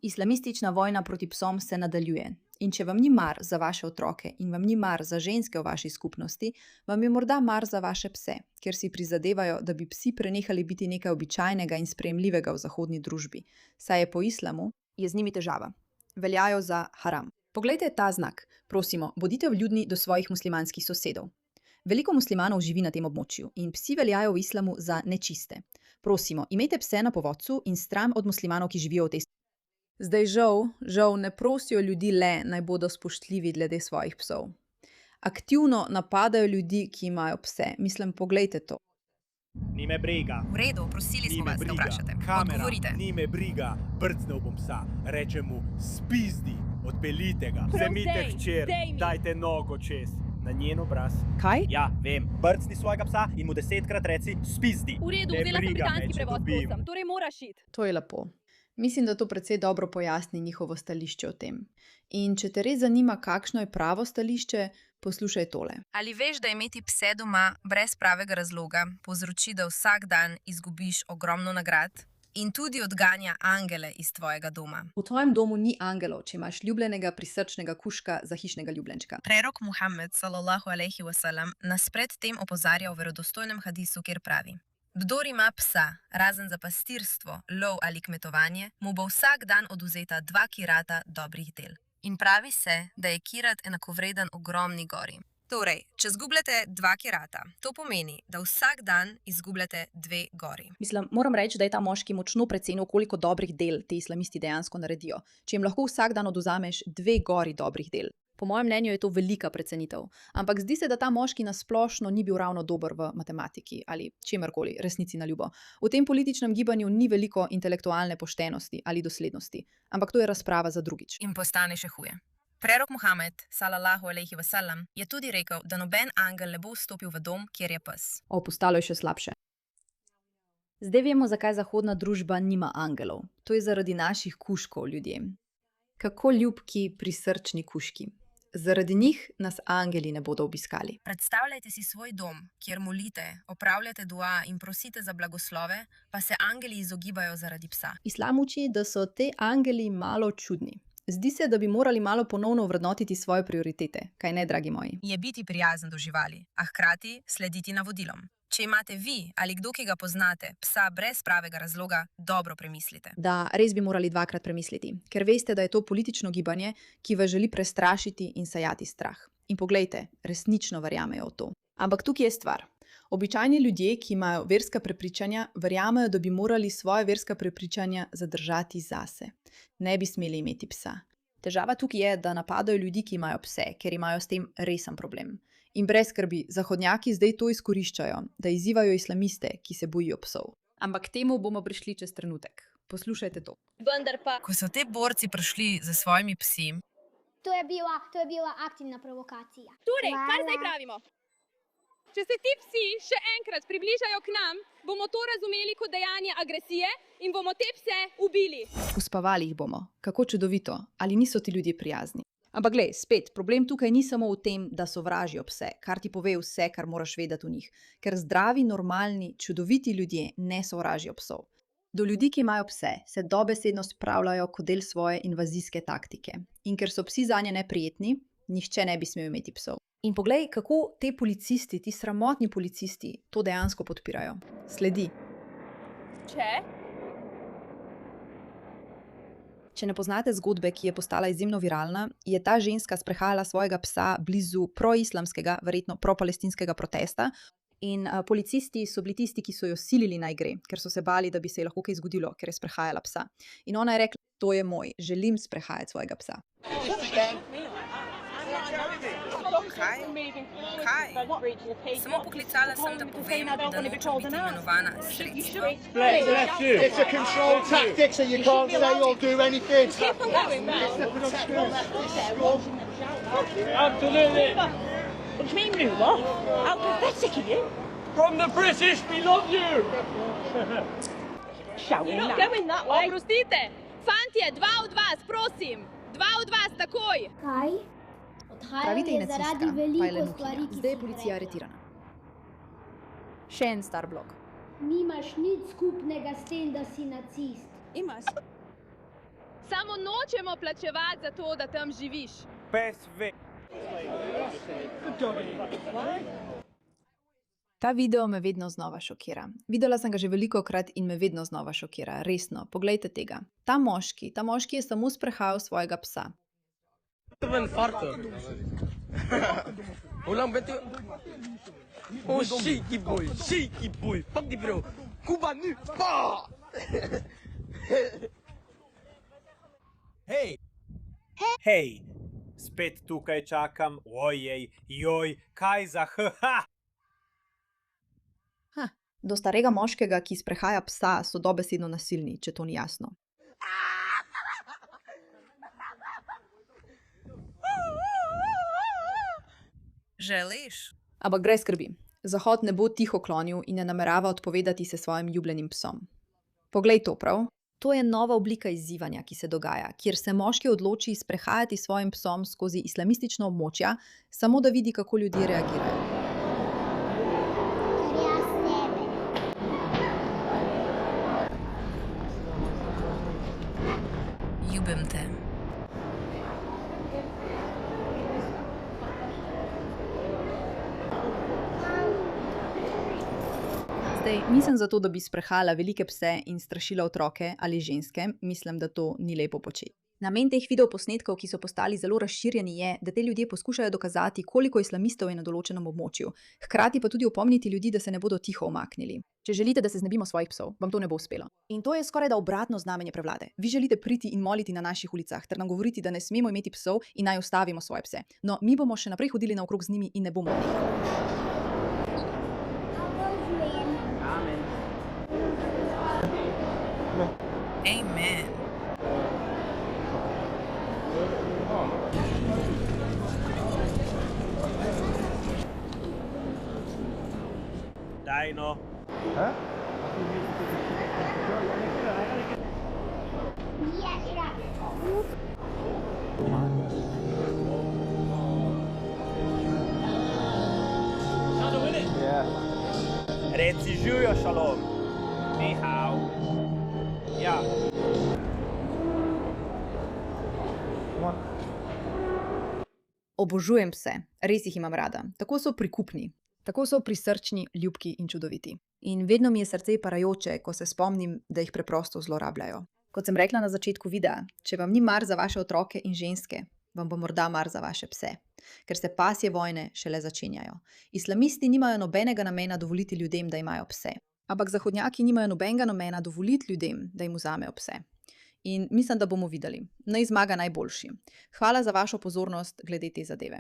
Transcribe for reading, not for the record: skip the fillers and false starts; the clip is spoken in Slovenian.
Islamistična vojna proti psom se nadaljuje. In če vam ni mar za vaše otroke in vam ni mar za ženske v vaši skupnosti, vam je morda mar za vaše pse, ker si prizadevajo, da bi psi prenehali biti nekaj običajnega in sprejemljivega v zahodni družbi, saj je po islamu z njimi težava. Veljajo za haram. Poglejte ta znak. Prosimo, bodite vljudni do svojih muslimanskih sosedov. Veliko muslimanov živi na tem območju in psi veljajo v islamu za nečiste. Prosimo, imejte pse na povodcu in stran od muslimanov, ki živijo v tej. Zdaj žal ne prosijo ljudi le, naj bodo spoštljivi glede svojih psov. Aktivno napadajo ljudi, ki imajo pse. Mislim, poglejte to. Ni me briga. V redu, prosili smo vas, da vprašate. Odgovorite. Ni me briga, brcnil bom psa. Reče mu, spizdi, odpeljite ga. Vzemite hčer, dajte nogo čez. Na njen obraz. Kaj? Ja, vem. Brcni svojega psa in mu 10-krat reci, spizdi. V redu, vzela sem britanski prevod, prosim. Torej moraš iti. To je lepo. Mislim, da to precej dobro pojasni njihovo stališče o tem. In če te res zanima, kakšno je pravo stališče, poslušaj tole. Ali veš, da imeti pse doma brez pravega razloga povzroči, da vsak dan izgubiš ogromno nagrad in tudi odganja angele iz tvojega doma? V tvojem domu ni angelov, če imaš ljubljenega prisrčnega kužka za hišnega ljubljenčka. Prerok Muhammed sallallahu alejhi wasallam nas pred tem opozarja v verodostojnem hadisu, kjer pravi: Kdor ima psa, razen za pastirstvo, lov ali kmetovanje, mu bo vsak dan odvzeta 2 kirata dobrih del. In pravi se, da je kirat enakovreden ogromni gori. Torej, če izgubljate 2 kirata, to pomeni, da vsak dan izgubljate 2 gori. Mislim, moram reči, da je ta moški močno precenil, koliko dobrih del ti islamisti dejansko naredijo. Če jim lahko vsak dan odvzameš 2 gori dobrih del. Po mojem mnenju je to velika precenitev. Ampak zdi se, da ta moški nasplošno ni bil ravno dober v matematiki ali čemerkoli, resnici na ljubo. V tem političnem gibanju ni veliko intelektualne poštenosti ali doslednosti. Ampak to je razprava za drugič. In postane še huje. Prerok Muhammed sallallahu alejhi wasallam je tudi rekel, da noben angel ne bo vstopil v dom, kjer je pes. Postalo je še slabše. Zdaj vemo, zakaj zahodna družba nima angelov. To je zaradi naših kužkov, ljudje. Kako ljubki, prisrčni kužki. Zaradi njih nas angeli ne bodo obiskali. Predstavljajte si svoj dom, kjer molite, opravljate dua in prosite za blagoslove, pa se angeli izogibajo zaradi psa. Islam uči, da so te angeli malo čudni. Zdi se, da bi morali malo ponovno vrednotiti svoje prioritete. Kaj ne, dragi moji? Je biti prijazen do živali, a hkrati slediti navodilom. Če imate vi ali kdo, ki ga poznate, psa brez pravega razloga, dobro premislite. Da, res bi morali 2-krat premisliti, ker veste, da je to politično gibanje, ki vas želi prestrašiti in sajati strah. In poglejte, resnično verjamejo v to. Ampak tukaj je stvar. Običajni ljudje, ki imajo verska prepričanja, verjamejo, da bi morali svoje verska prepričanja zadržati zase. Ne bi smeli imeti psa. Težava tukaj je, da napadajo ljudi, ki imajo pse, ker imajo s tem resen problem. In brez skrbi, zahodnjaki zdaj to izkoriščajo, da izzivajo islamiste, ki se bojijo psov. Ampak k temu bomo prišli čez trenutek. Poslušajte to. Vendar pa. Ko so te borci prišli za svojimi psi, To je bila aktivna provokacija. Torej, kaj zdaj pravimo? Če se ti psi še enkrat približajo k nam, bomo to razumeli kot dejanje agresije in bomo te pse ubili. Uspavali jih bomo. Kako čudovito. Ali niso ti ljudje prijazni? Ampak glej, spet, problem tukaj ni samo v tem, da sovražijo pse, kar ti pove vse, kar moraš vedeti o njih. Ker zdravi, normalni, čudoviti ljudje ne sovražijo psov. Do ljudi, ki imajo pse, se dobesedno spravljajo kot del svoje invazijske taktike. In ker so psi zanje neprijetni, nihče ne bi smel imeti psov. In poglej, kako te policisti, ti sramotni policisti, to dejansko podpirajo. Sledi. Če ne poznate zgodbe, ki je postala izjemno viralna, je ta ženska sprehajala svojega psa blizu proislamskega, verjetno propalestinskega protesta. In policisti so bili tisti, ki so jo silili naj gre, ker so se bali, da bi se ji lahko kaj zgodilo, ker je sprehajala psa. In ona je rekla, to je moj, želim sprehajati svojega psa. Kaj? Samo poklicala sem, da povem, da nočem biti imenovana sredstvo. It's a control tactic, so you can't say or do anything. Absolutely. What do you mean, what? How pathetic are you? From the British, we love you. Shouting that. Oprostite, fantje, 2 od vas, prosim. 2 od vas, takoj. Kaj? Pravite Odhajal je je zaradi nacistska, pa je veliko lenuhinja. stvari, ki Zdaj je so policija rekli. aretirana. Še en star blok. Nimaš nič skupnega s tem, da si nacist. Imaš. Samo nočemo plačevati za to, da tam živiš. Pes ve. Ta video me vedno znova šokira. Videla sem ga že velikokrat in me vedno znova šokira. Resno, poglejte tega. Ta moški je samo sprehajal svojega psa. Oh, shaky boy, fuck the bro, Cuba nu, pa! Hej, spet tukaj čakam, ojej, joj, kaj za ha. Do starega moškega, ki sprehaja psa, so dobesedno nasilni, če to ni jasno. Želiš? Ampak brez skrbi. Zahod ne bo tiho klonil in ne namerava odpovedati se svojim ljubljenim psom. Poglej to prav. To je nova oblika izzivanja, ki se dogaja, kjer se moški odloči sprehajati s svojim psom skozi islamistična območja, samo da vidi, kako ljudje reagirajo. Ker jaz tebe. Ljubim te. Zdaj, nisem zato, da bi sprehajala velike pse in strašila otroke ali ženske, mislim, da to ni lepo početi. Namen teh videoposnetkov, ki so postali zelo razširjeni, je, da te ljudje poskušajo dokazati, koliko islamistov je na določenem območju, hkrati pa tudi opomniti ljudi, da se ne bodo tiho umaknili. Če želite, da se znebimo svojih psov, vam to ne bo uspelo. In to je skoraj da obratno znamenje prevlade. Vi želite priti in moliti na naših ulicah ter nam govoriti, da ne smemo imeti psov in naj ustavimo svoje pse. No, mi bomo še naprej hodili naokrog z njimi in ne bomo nehali. Amen. Daj no. Reci živijo šalom. Nehal. Ja. Obožujem pse, res jih imam rada. Tako so prikupni, tako so prisrčni, ljubki in čudoviti. In vedno mi je srce parajoče, ko se spomnim, da jih preprosto zlorabljajo. Kot sem rekla na začetku videa, če vam ni mar za vaše otroke in ženske, vam bo morda mar za vaše pse. Ker se pasje vojne šele začenjajo. Islamisti nimajo nobenega namena dovoliti ljudem, da imajo pse. Ampak zahodnjaki nimajo nobenega namena dovoliti ljudem, da jim vzamejo pse. In mislim, da bomo videli. Naj zmaga najboljši. Hvala za vašo pozornost glede te zadeve.